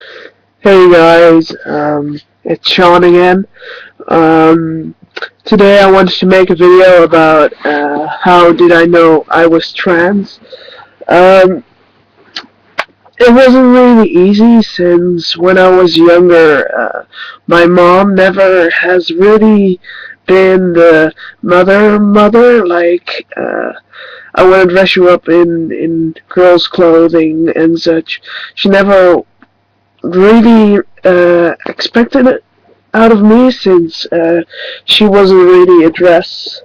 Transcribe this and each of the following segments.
Hey guys, it's Sean again. Um, Today I wanted to make a video about how did I know I was trans. Um, it wasn't really easy since when I was younger, my mom never has really been the mother like I want to dress you up in girls' clothing and such. She never really expected it out of me since she wasn't really a dress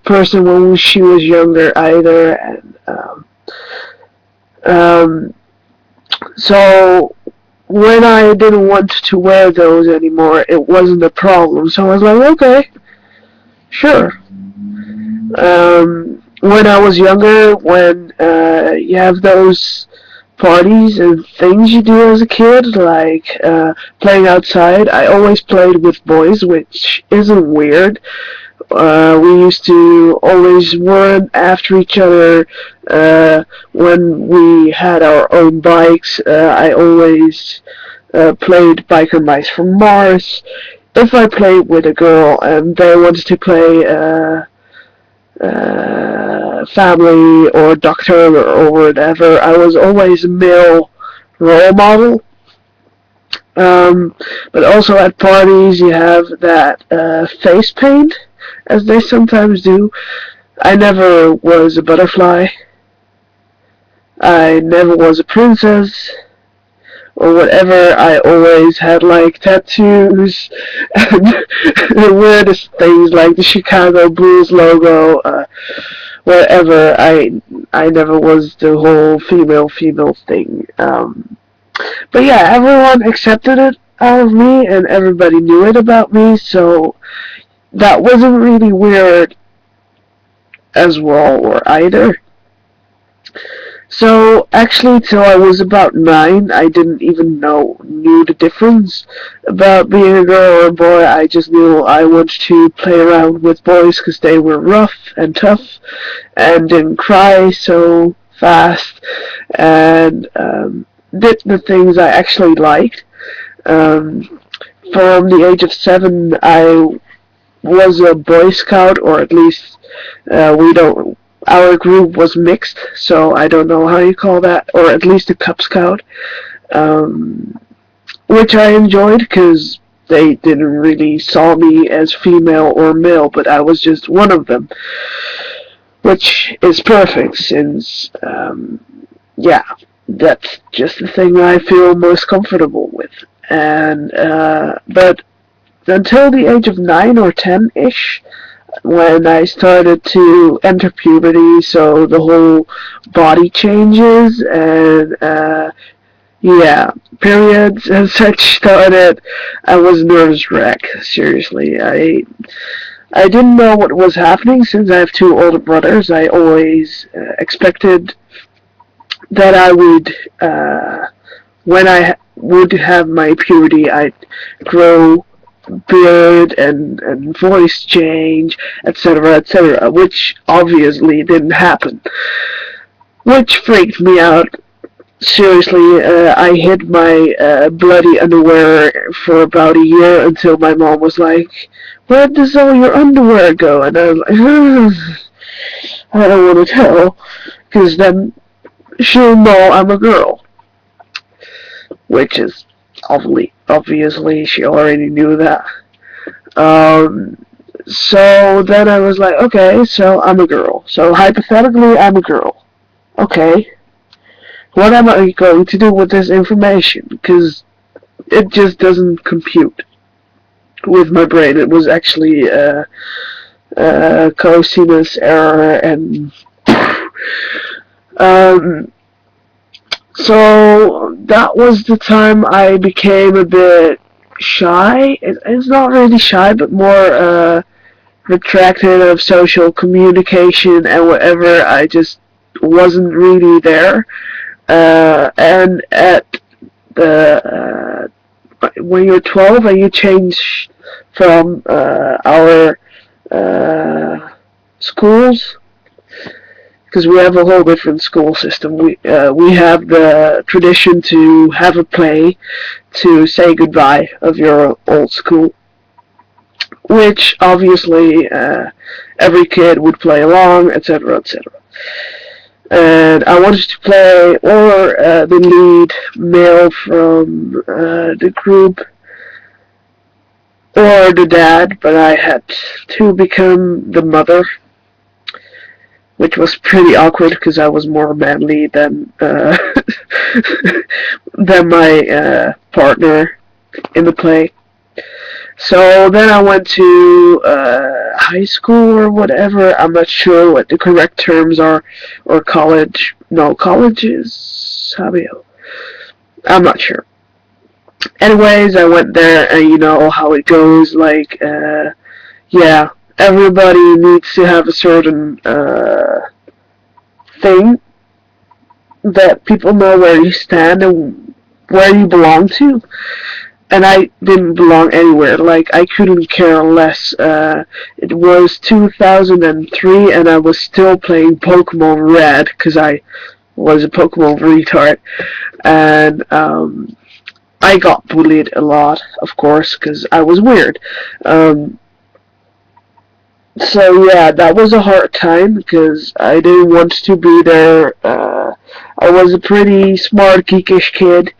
person when she was younger either, and um, so when I didn't want to wear those anymore, it wasn't a problem. So I was like, okay, sure. When I was younger, when you have those parties and things you do as a kid, like playing outside, I always played with boys, which isn't weird. We used to always run after each other when we had our own bikes. I always played Biker Mice from Mars. If I played with a girl and they wanted to play family or doctor or whatever, I was always a male role model. But also at parties, you have that face paint, as they sometimes do. I never was a butterfly. I never was a princess or whatever. I always had like tattoos and the weirdest things like the Chicago Bulls logo. Wherever I never was the whole female thing. But yeah, everyone accepted it out of me, and everybody knew it about me. So that wasn't really weird as well, or either. So actually, till I was about 9, I didn't even knew the difference about being a girl or a boy. I just knew I wanted to play around with boys because they were rough and tough and didn't cry so fast and did the things I actually liked. Um, from the age of 7, I was a Boy Scout, or at least we don't. Our group was mixed, so I don't know how you call that, or at least a Cub Scout, um, which I enjoyed because they didn't really saw me as female or male, but I was just one of them, which is perfect since, yeah, that's just the thing I feel most comfortable with. And but until the age of 9 or 10 ish, when I started to enter puberty, so the whole body changes and yeah, periods and such started. I was a nervous wreck. Seriously, I didn't know what was happening since I have two older brothers. I always expected that I would when I would have my puberty, I'd grow beard and voice change, etc., which obviously didn't happen, which freaked me out. Seriously, I hid my bloody underwear for about a year until my mom was like, "Where does all your underwear go?" And I was like, "I don't want to tell, because then she'll know I'm a girl," which is obviously she already knew that. Um, so then I was like, okay, so I'm a girl. So hypothetically, I'm a girl. Okay, what am I going to do with this information? Because it just doesn't compute with my brain. It was actually a cosinus error, and um, so that was the time I became a bit shy. It's not really shy, but more retracted of social communication and whatever. I just wasn't really there. And at the when you're 12 and you change from our schools, because we have a whole different school system. We have the tradition to have a play to say goodbye of your old school, which obviously every kid would play along, etc., etc. And I wanted to play or the lead male from the group or the dad, but I had to become the mother, which was pretty awkward because I was more manly than than my partner in the play. So then I went to high school or whatever. I'm not sure what the correct terms are, or college. No, college is Sabio. I'm not sure. Anyways, I went there, and you know how it goes. Like, yeah, everybody needs to have a certain thing that people know where you stand and where you belong to. And I didn't belong anywhere. Like, I couldn't care less. It was 2003, and I was still playing Pokemon Red because I was a Pokemon retard, and I got bullied a lot, of course, because I was weird. So yeah, that was a hard time because I didn't want to be there. I was a pretty smart, geekish kid.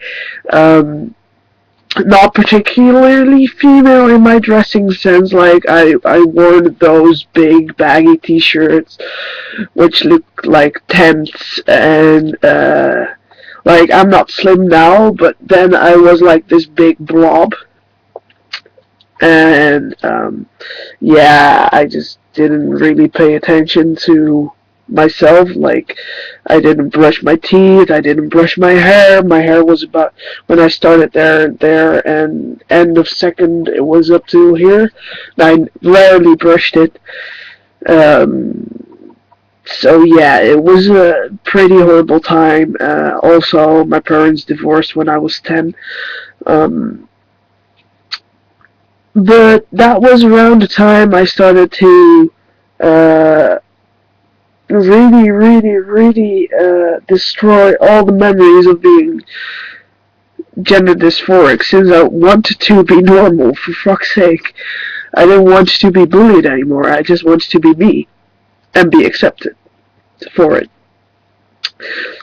Not particularly female in my dressing sense. Like I wore those big baggy t-shirts, which look like tents, and like I'm not slim now, but then I was like this big blob, and yeah, I just didn't really pay attention to myself. Like, I didn't brush my teeth, I didn't brush my hair. My hair was about, when I started there, and end of second, it was up to here. I rarely brushed it. So yeah, it was a pretty horrible time. Also, my parents divorced when I was 10. But that was around the time I started to really destroy all the memories of being gender dysphoric, since I wanted to be normal, for fuck's sake. I didn't want to be bullied anymore. I just wanted to be me and be accepted for it.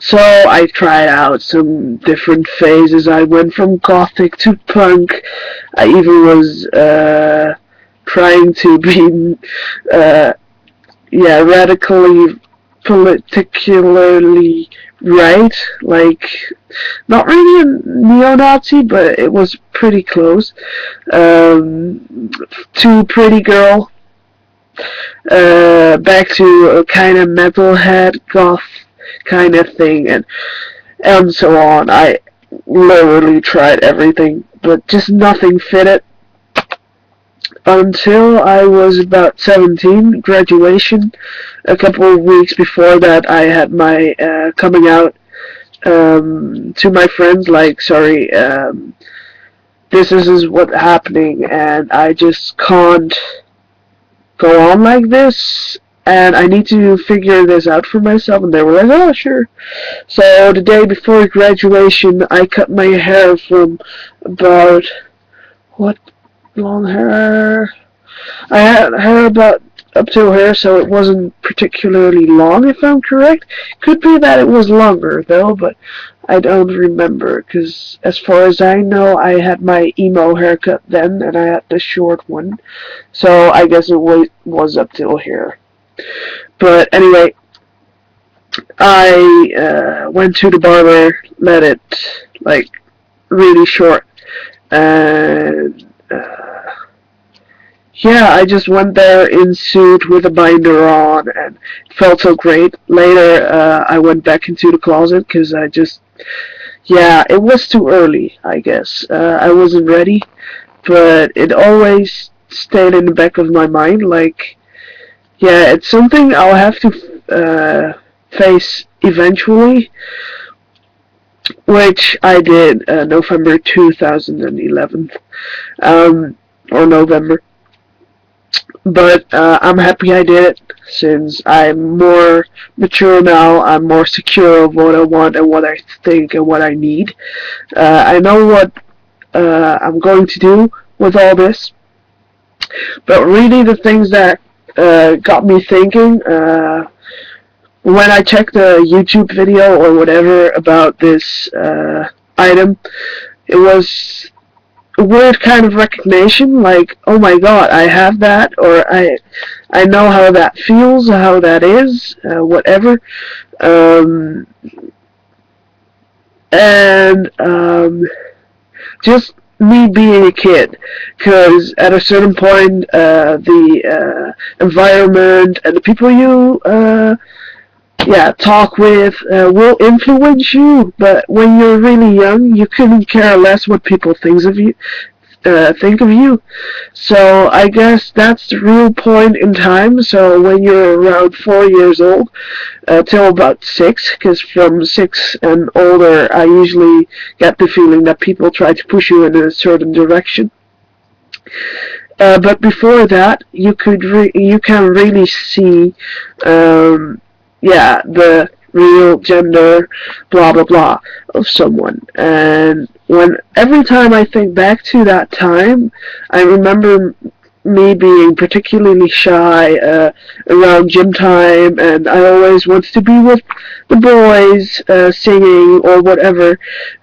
So I tried out some different phases. I went from gothic to punk. I even was trying to be yeah, radically politically right, like not really a neo-Nazi, but it was pretty close. To Pretty Girl, back to a kind of metalhead goth kind of thing, and so on. I literally tried everything, but just nothing fitted. Until I was about 17, graduation. A couple of weeks before that, I had my coming out to my friends, like, sorry, this is what's happening, and I just can't go on like this, and I need to figure this out for myself. And they were like, oh, sure. So the day before graduation, I cut my hair from about, what, long hair? I had hair about up to here, so it wasn't particularly long, if I'm correct. Could be that it was longer, though, but I don't remember, because as far as I know, I had my emo haircut then, and I had the short one, so I guess it was up till here. But anyway, I went to the barber, let it, like, really short, and yeah, I just went there in suit with a binder on, and it felt so great. Later, I went back into the closet because I just, yeah, it was too early, I guess. I wasn't ready, but it always stayed in the back of my mind. Like, yeah, it's something I'll have to face eventually, which I did November 2011, or November. But I'm happy I did it, since I'm more mature now. I'm more secure of what I want and what I think and what I need. I know what I'm going to do with all this. But really, the things that got me thinking when I checked a YouTube video or whatever about this item, it was a weird kind of recognition, like, oh my god, I have that, or I know how that feels, how that is, whatever. Um, and just me being a kid, because at a certain point, the environment and the people you talk with will influence you. But when you're really young, you couldn't care less what people think of you. So I guess that's the real point in time. So when you're around 4 years old, till about 6, because from 6 and older, I usually get the feeling that people try to push you in a certain direction. But before that, you can really see, the real gender, blah blah blah, of someone. And every time I think back to that time, I remember me being particularly shy around gym time, and I always wanted to be with the boys singing or whatever,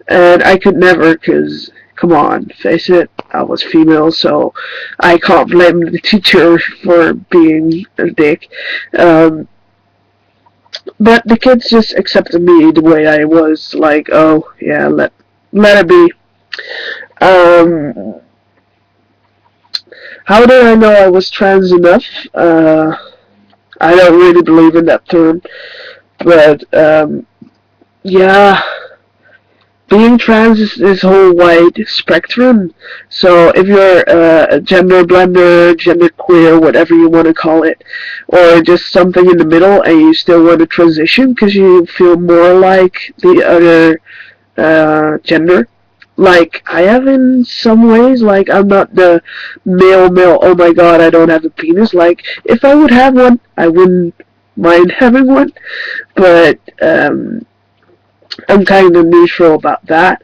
and I could never, because come on, face it, I was female, so I can't blame the teacher for being a dick. But the kids just accepted me the way I was, like, oh yeah, let it be. Um, how did I know I was trans enough? I don't really believe in that term, but yeah, being trans is this whole wide spectrum. So if you're a gender blender, gender queer, whatever you want to call it, or just something in the middle, and you still want to transition because you feel more like the other gender, like I have in some ways, like I'm not the male, oh my god, I don't have a penis. Like, if I would have one, I wouldn't mind having one, but I'm kind of neutral about that.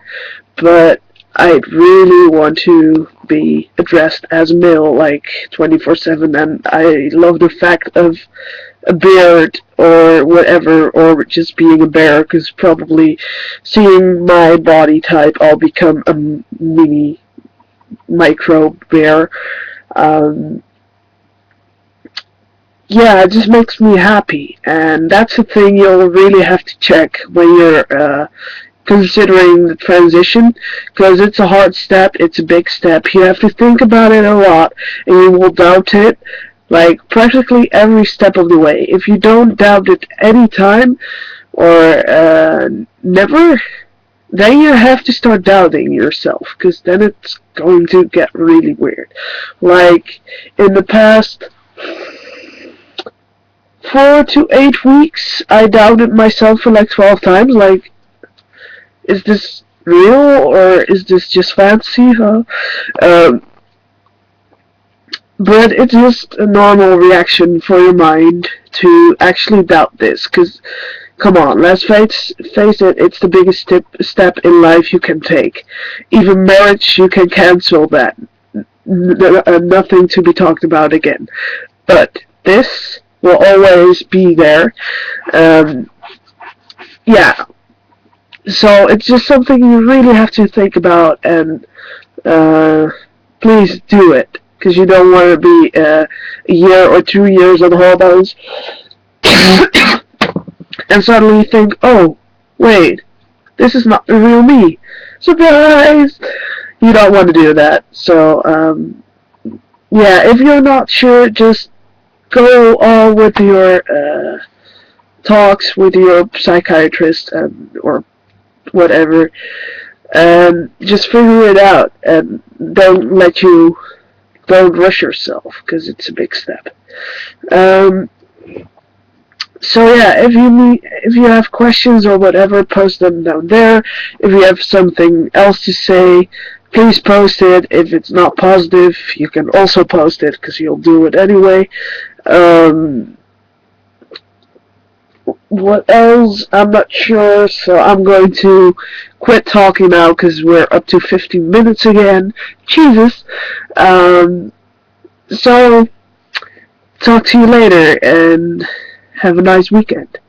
But I really want to be addressed as male, like 24/7, and I love the fact of a beard or whatever, or just being a bear, because probably seeing my body type, I'll become a mini micro bear. Um, yeah, it just makes me happy, and that's the thing you'll really have to check when you're considering the transition, because it's a hard step, it's a big step. You have to think about it a lot, and you will doubt it, like, practically every step of the way. If you don't doubt it any time, or never, then you have to start doubting yourself, because then it's going to get really weird. Like, in the past 4 to 8 weeks, I doubted myself for like 12 times, like, is this real, or is this just fantasy, huh? But it's just a normal reaction for your mind to actually doubt this, because, come on, let's face it, it's the biggest step in life you can take. Even marriage, you can cancel that. Nothing to be talked about again. But this will always be there. Yeah, so it's just something you really have to think about, and please do it, because you don't want to be a year or 2 years on hormones and suddenly think, oh, wait, this is not the real me. Surprise! You don't want to do that. So, yeah, if you're not sure, just go on with your talks with your psychiatrist or whatever, and just figure it out, and don't rush yourself, because it's a big step. So yeah, if you have questions or whatever, post them down there. If you have something else to say, please post it. If it's not positive, you can also post it because you'll do it anyway. Um, what else? I'm not sure, so I'm going to quit talking now because we're up to 15 minutes again. Jesus. Um, so talk to you later and have a nice weekend.